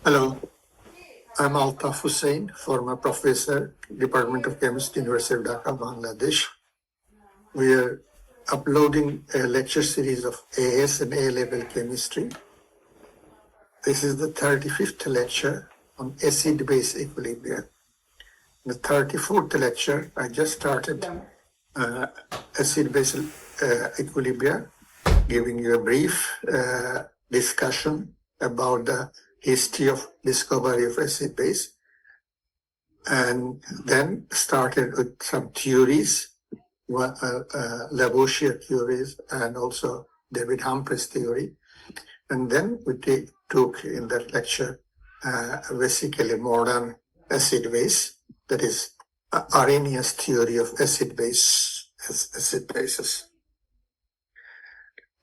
Hello, I'm Hussain, former professor, Department of Chemistry, University of Dhaka, Bangladesh. We are uploading a lecture series of AS and A-level chemistry. This is the 35th lecture on acid-base equilibria. The 34th lecture, I just started acid-base equilibria, giving you a brief discussion about the history of discovery of acid-base, and then started with some theories, Lavoisier theories, and also David Humphreys theory. And then we took in that lecture basically modern acid base, that is Arrhenius theory of acid bases.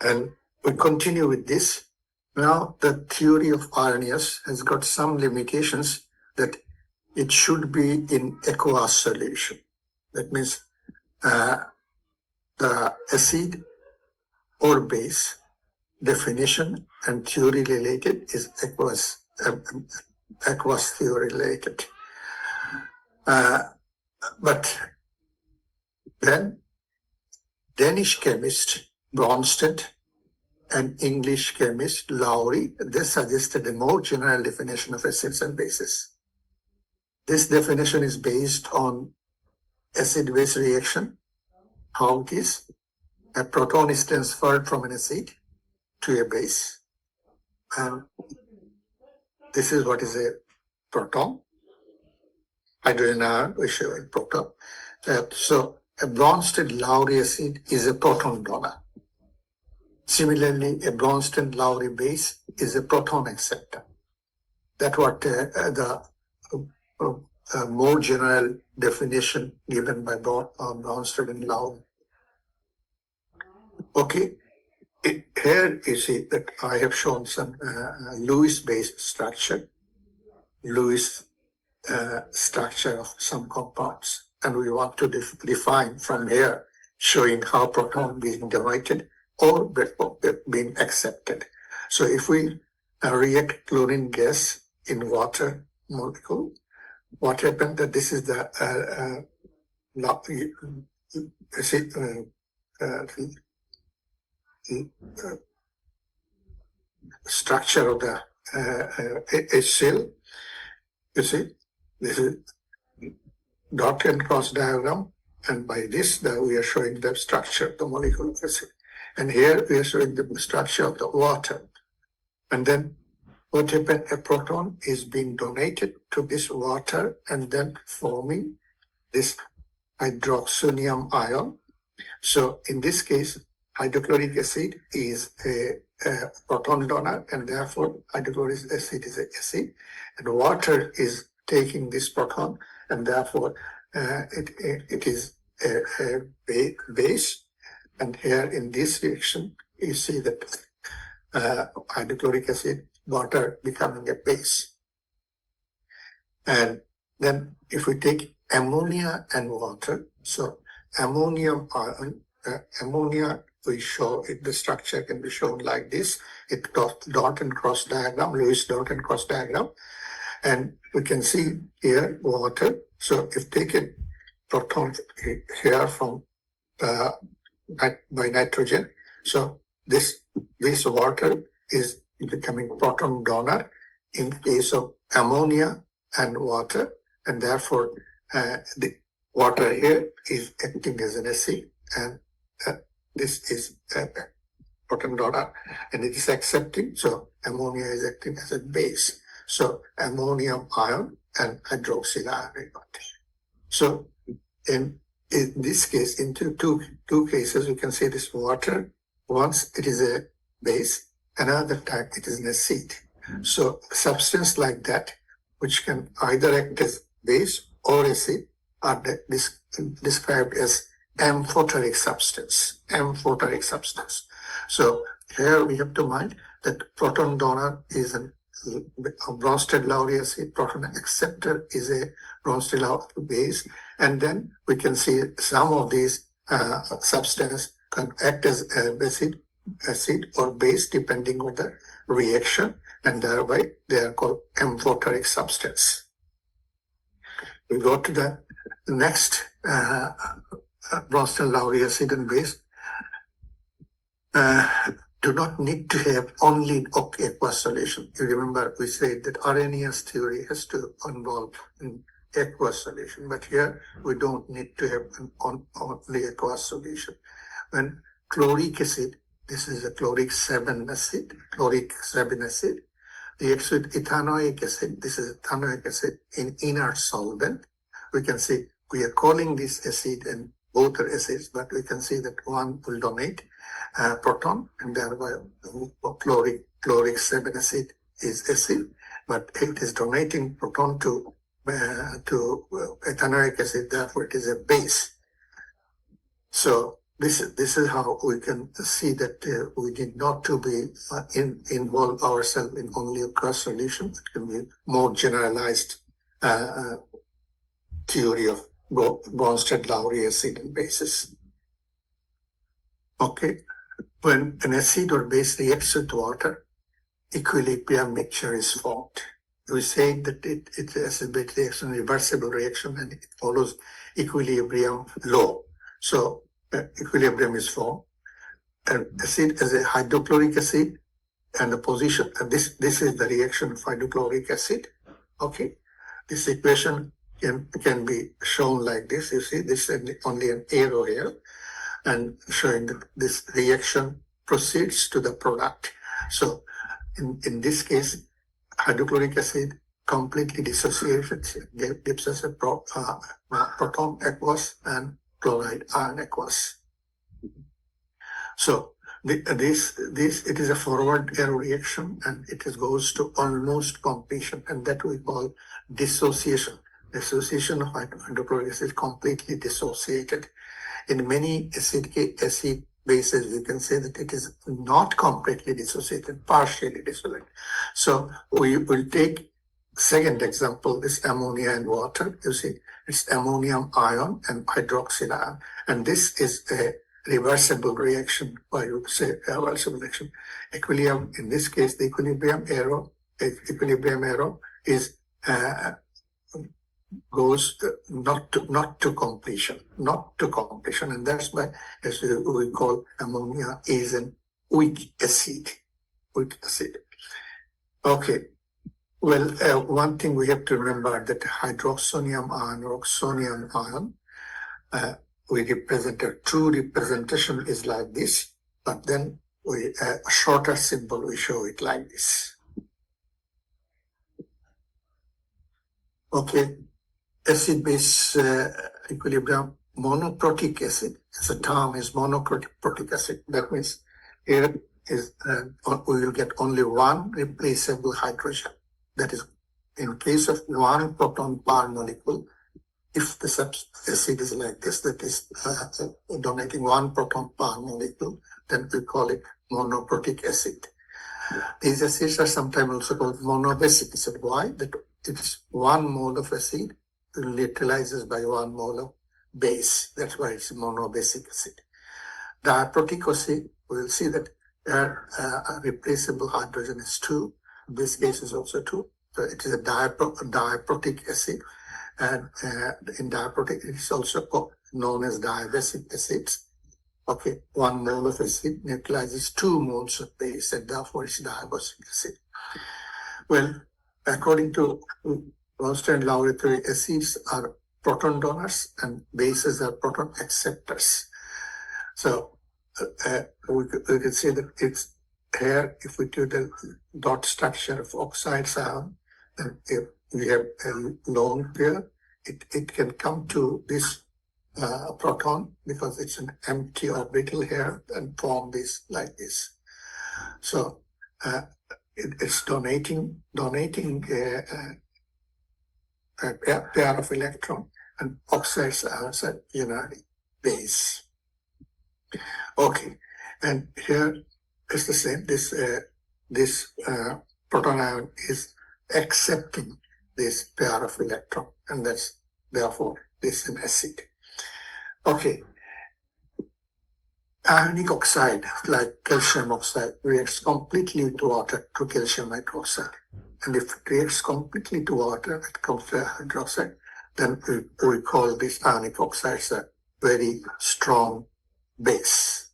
And we continue with this. Now the theory of Arrhenius has got some limitations, that it should be in aqueous solution. That means the acid or base definition and theory related is aqueous theory related. But then Danish chemist Bronsted and English chemist Lowry, they suggested a more general definition of acids and bases. This definition is based on acid-base reaction, how it is. A proton is transferred from an acid to a base. And this is what is a proton. Hydrogen ion, we show in proton. So a Bronsted-Lowry acid is a proton donor. Similarly, a Bronsted-Lowry base is a proton acceptor. That's what the more general definition given by Bronsted and Lowry. Okay, here you see that I have shown some Lewis-based structure, Lewis structure of some compounds, and we want to define from here, showing how proton being divided or being accepted. So if we react chlorine gas in water molecule, what happened that this is the structure of the HCl. You see, this is dot and cross diagram, and by this we are showing the structure of the molecule of acid. And here we are showing the structure of the water. And then what happened, a proton is being donated to this water and then forming this hydroxonium ion. So in this case, hydrochloric acid is a proton donor, and therefore hydrochloric acid is an acid, and water is taking this proton, and therefore it is a base. And here in this reaction, you see that hydrochloric acid, water becoming a base. And then if we take ammonia and water, so ammonium ion, ammonia, we show it, the structure can be shown like this. It dot and cross diagram, Lewis dot and cross diagram. And we can see here water. So if taken proton here from by nitrogen, so this water is becoming proton donor in case of ammonia and water, and therefore the water here is acting as an acid, and this is a proton donor, and it is accepting, so ammonia is acting as a base. So ammonium ion and hydroxyl ion. So in this case, in two cases, you can see this water, once it is a base, another time it is an acid. So substance like that, which can either act as base or acid, are described as amphoteric substance. So here we have to mind that proton donor is a Bronsted-Lowry acid, proton acceptor is a Bronsted-Lowry base, and then we can see some of these substances can act as acid or base depending on the reaction, and thereby they are called amphoteric substance. We go to the next Bronsted-Lowry acid and base. Do not need to have only aqueous solution. You remember we said that Arrhenius theory has to involve an aqueous solution, but here we don't need to have an only aqueous solution. When chloric acid, this is a chloric 7 acid, reacts with ethanoic acid, this is ethanoic acid in inert solvent. We can see we are calling this acid and both are acids, but we can see that one will donate proton, and thereby chloric 7 acid is acid, but it is donating proton to ethanoic acid, therefore it is a base. So this is how we can see that we need not to be involve ourselves in only a cross solution. It can be more generalized theory of Bronsted-Lowry acid and bases. Okay, when an acid or base reacts with water, equilibrium mixture is formed. We say that it's an acid-base reaction, reversible reaction, and it follows equilibrium law. So equilibrium is formed. And acid as a hydrochloric acid, and the position, and this is the reaction of hydrochloric acid. Okay, this equation can be shown like this. You see, this is only an arrow here, and showing that this reaction proceeds to the product. So in this case, hydrochloric acid completely dissociates, gives us a proton aqueous and chloride ion aqueous. So it is a forward arrow reaction, and it goes to almost completion, and that we call dissociation. Dissociation of hydrochloric acid completely dissociated. In many acid bases, we can say that it is not completely dissociated, partially dissociated. So we will take second example, this ammonia and water. You see, it's ammonium ion and hydroxyl ion, and this is a reversible reaction, or you would say a reversible reaction. Equilibrium, in this case, the equilibrium arrow is goes not to completion, and that's why, as we call ammonia, is an weak acid. Okay. Well, one thing we have to remember that hydroxonium ion or oxonium ion, we represent a true representation is like this, but then we a shorter symbol we show it like this. Okay. Acid-base equilibrium, monoprotic acid, as a term is monoprotic acid. That means here is we will get only one replaceable hydrogen. That is, in case of one proton per molecule, if the acid is like this, that is donating one proton per molecule, then we call it monoprotic acid. These acids are sometimes also called monobasic acid. Why? That it's 1 mole of acid neutralizes by 1 mole of base. That's why it's monobasic acid. Diaprotic acid, we'll see that their replaceable hydrogen is 2. This case is also 2. So it is a diaprotic acid. And in diaprotic, it is also known as diabasic acids. Okay, 1 mole of acid neutralizes 2 moles of base, and therefore it's diabasic acid. Well, according to Bronsted-Lowry theory, acids are proton donors and bases are proton acceptors. So we can say that it's here, if we do the dot structure of oxides ion, then if we have a lone pair, it can come to this proton because it's an empty orbital here and form this like this. So it's donating a pair of electron, and oxides are a unary base. Okay, and here is the same. This proton ion is accepting this pair of electron, and that's therefore this is an acid. Okay. Ionic oxide, like calcium oxide, reacts completely with water to calcium hydroxide. And if it reacts completely to water, it comes to hydroxide, then we call these ionic oxides a very strong base.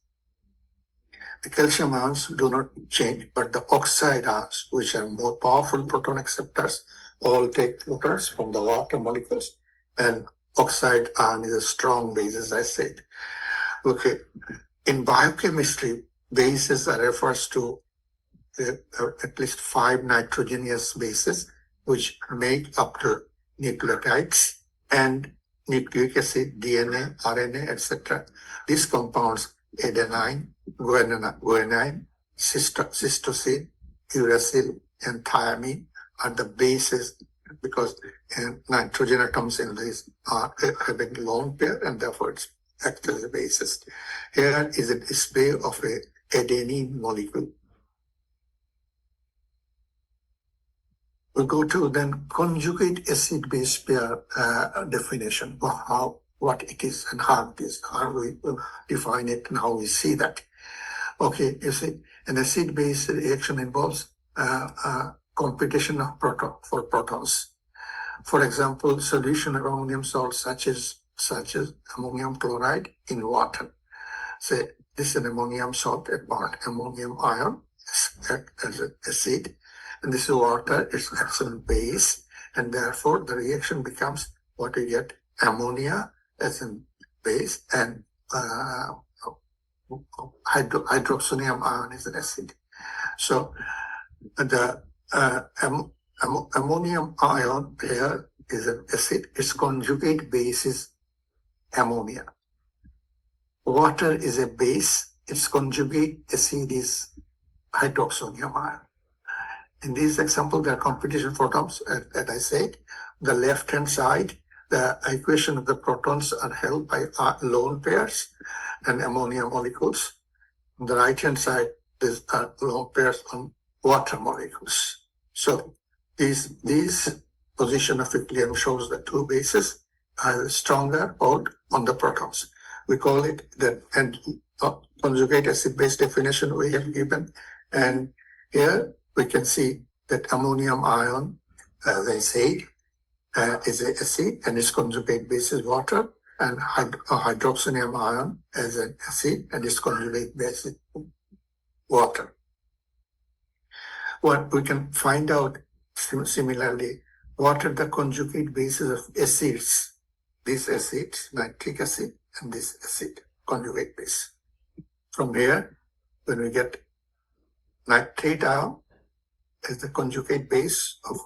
The calcium ions do not change, but the oxide ions, which are more powerful proton acceptors, all take photons from the water molecules, and oxide ion is a strong base, as I said. Okay. In biochemistry, bases refers to at least 5 nitrogenous bases, which make up to nucleotides and nucleic acid, DNA, RNA, etc. These compounds, adenine, guanine, cytosine, uracil, and thiamine, are the bases because nitrogen atoms in these are having lone pair, and therefore it's actually the basis. Here is a display of a adenine molecule. We go to then conjugate acid-base pair definition, what it is and how it is, how we define it and how we see that. Okay, you see, an acid-base reaction involves competition of for protons. For example, solution of ammonium salts such as ammonium chloride in water. Say this is an ammonium salt at bond, ammonium ion as an acid, and this is water, it's actual base, and therefore the reaction becomes what we get, ammonia as a base, and hydroxonium ion is an acid. So the ammonium ion here is an acid, its conjugate base is ammonia. Water is a base, its conjugate acid is hydroxonium ion. In this example, there are competition protons, as I said. The left-hand side, the equation of the protons are held by lone pairs and ammonia molecules. On the right-hand side, these are lone pairs on water molecules. So this position of equilibrium shows the two bases are stronger hold on the protons. We call it the conjugate acid-base definition we have given. And here we can see that ammonium ion, as I said, is an acid and its conjugate base is water, and hydroxonium ion as an acid and its conjugate base is water. What we can find out similarly, what are the conjugate bases of acids? These acids, nitric acid and this acid, conjugate base. From here, when we get nitrate ion as the conjugate base of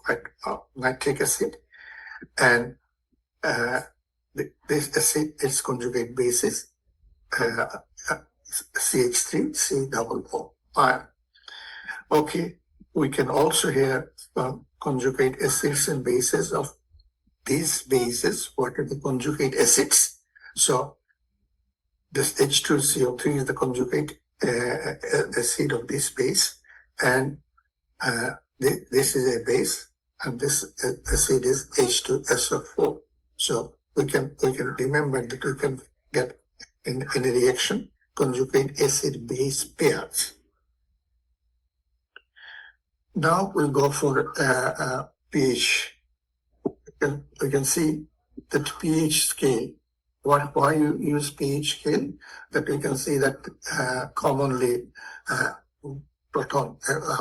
nitric acid, and this acid, its conjugate base is CH3, C double O ion. Okay, we can also here conjugate acids and bases of these bases. What are the conjugate acids? So this H2CO3 is the conjugate acid of this base, and this is a base, and this acid is H2SO4. So we can remember that we can get in a reaction conjugate acid-base pairs. Now we'll go for pH. We can see that pH scale. Why you use pH scale? That we can see that commonly proton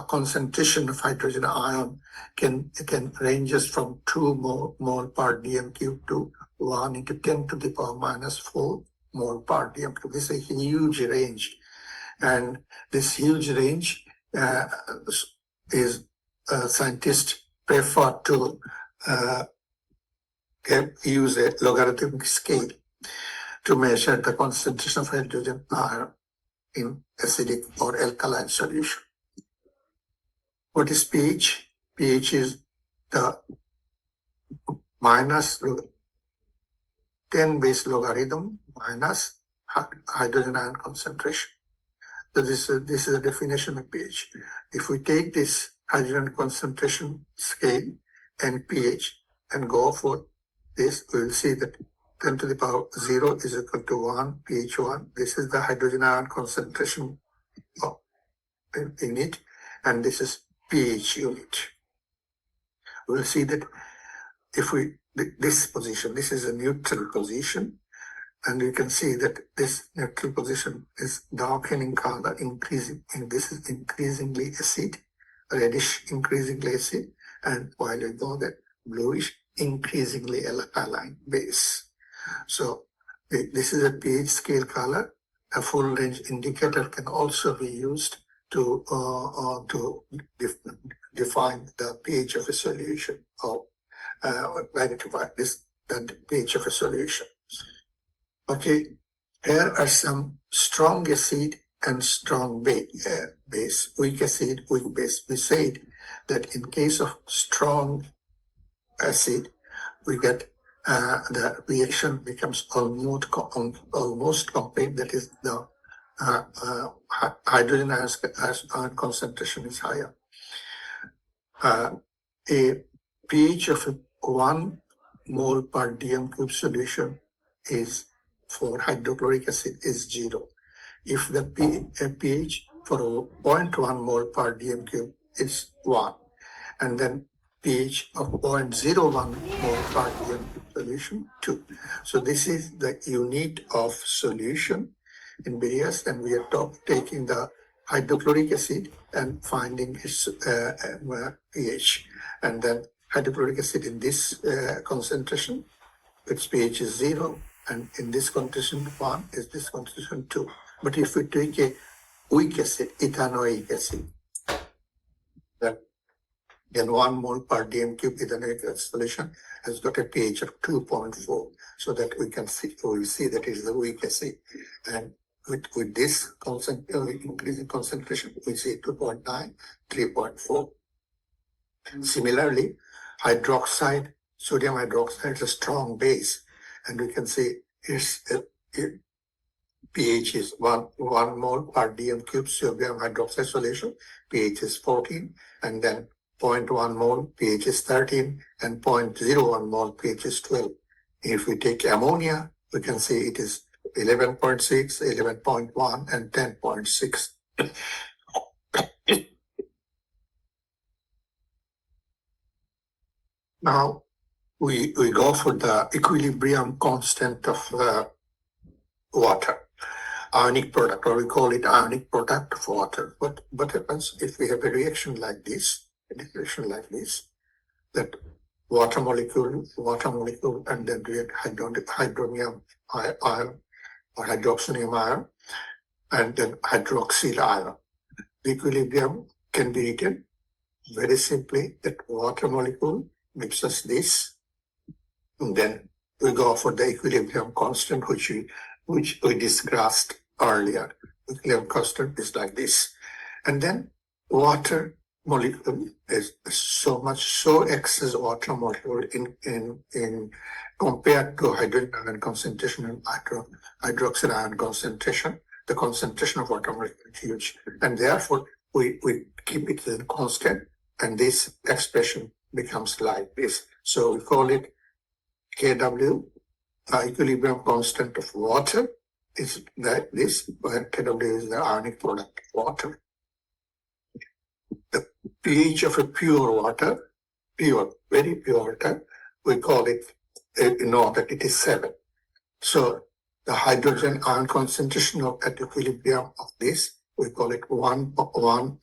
concentration of hydrogen ion can ranges from 2 mole per dm cube to 1 into 10 to the power minus 4 mole per dm cube. This is a huge range, and this huge range is scientists prefer to use a logarithmic scale to measure the concentration of hydrogen ion in acidic or alkaline solution. What is pH? pH is the minus 10 base logarithm minus hydrogen ion concentration. So this is a definition of pH. If we take this hydrogen concentration scale and pH and go for this, we will see that 10 to the power 0 is equal to 1, pH 1. This is the hydrogen ion concentration in it, and this is pH unit. We'll see that if we, this position, this is a neutral position, and you can see that this neutral position is darkening color, increasing, and this is increasingly acid, reddish increasingly acid, and while you go that bluish increasingly alkaline base. So this is a pH scale color. A full range indicator can also be used to define the pH of a solution, or identify the pH of a solution. Okay, here are some strong acid and strong base, weak acid, weak base. We said that in case of strong acid, we get the reaction becomes almost complete. That is, the hydrogen ion concentration is higher. A pH of 1 mole per dm cube solution is for hydrochloric acid is 0. If the pH for 0.1 mole per dm cube is 1, and then pH of 0.01 mole per dm cube solution 2. So this is the unit of solution in BS, and we are taking the hydrochloric acid and finding its pH, and then hydrochloric acid in this concentration, its pH is 0, and in this concentration 1 is this concentration 2. But if we take a weak acid, ethanoic acid, then 1 mole per dm cube ethanoic solution has got a pH of 2.4, so that we can see, we see that it is the weak acid. And with this increasing concentration, we see 2.9, 3.4. Similarly, hydroxide, sodium hydroxide is a strong base, and we can see its pH is 1 mole per dm cube sodium hydroxide solution, pH is 14, and then 0.1 mole, pH is 13, and 0.01 mole, pH is 12. If we take ammonia, we can see it is 11.6, 11.1, and 10.6. Now, we go for the equilibrium constant of water, ionic product, or we call it ionic product of water. What happens if we have a reaction like this, that water molecule, and then react hydronium ion or hydroxonium ion, and then hydroxyl ion. The equilibrium can be written very simply that water molecule gives us this, and then we go for the equilibrium constant, which we discussed earlier. Equilibrium constant is like this, and then water molecule is so excess water molecule in compared to hydrogen ion concentration and hydroxyl ion concentration. The concentration of water molecule is huge, and therefore we keep it as a constant, and this expression becomes like this. So we call it Kw, equilibrium constant of water is like this, where Kw is the ionic product of water. The pH of a pure water, very pure water, we call it, that it is 7. So the hydrogen ion concentration at equilibrium of this, we call it 1,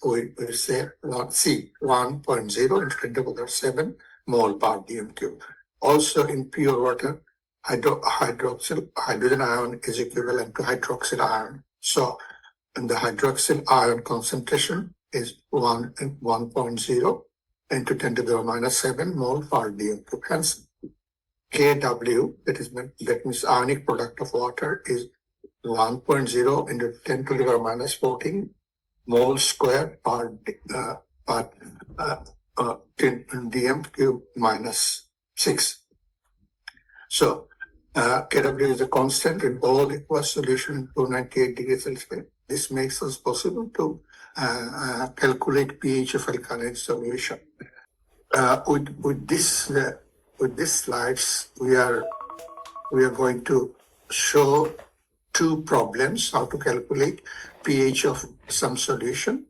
we say 1.0 into 7 mole per dm cube. Also in pure water, hydrogen ion is equivalent to hydroxyl ion. So and the hydroxyl ion concentration is 1.0 into 10 to the minus 7 mole per dm cube. Hence, Kw, that means ionic product of water, is 1.0 into 10 to the minus 14 mole square per dm cube minus 6. So Kw is a constant in all aqueous solution in 298 degrees Celsius. This makes us possible to calculate pH of alkaline solution. With this slides, we are we are going to show two problems, how to calculate pH of some solution,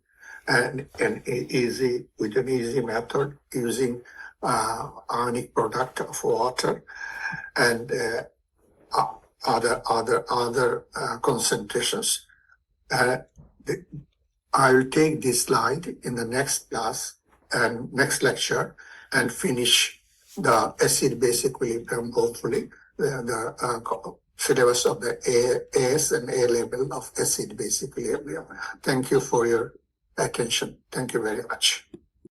and with an easy method using ionic product of water and other concentrations. I will take this slide in the next class and next lecture and finish the acid-base equilibrium, hopefully, the syllabus of the AS and A level of acid-base equilibrium. Thank you for your attention. Thank you very much.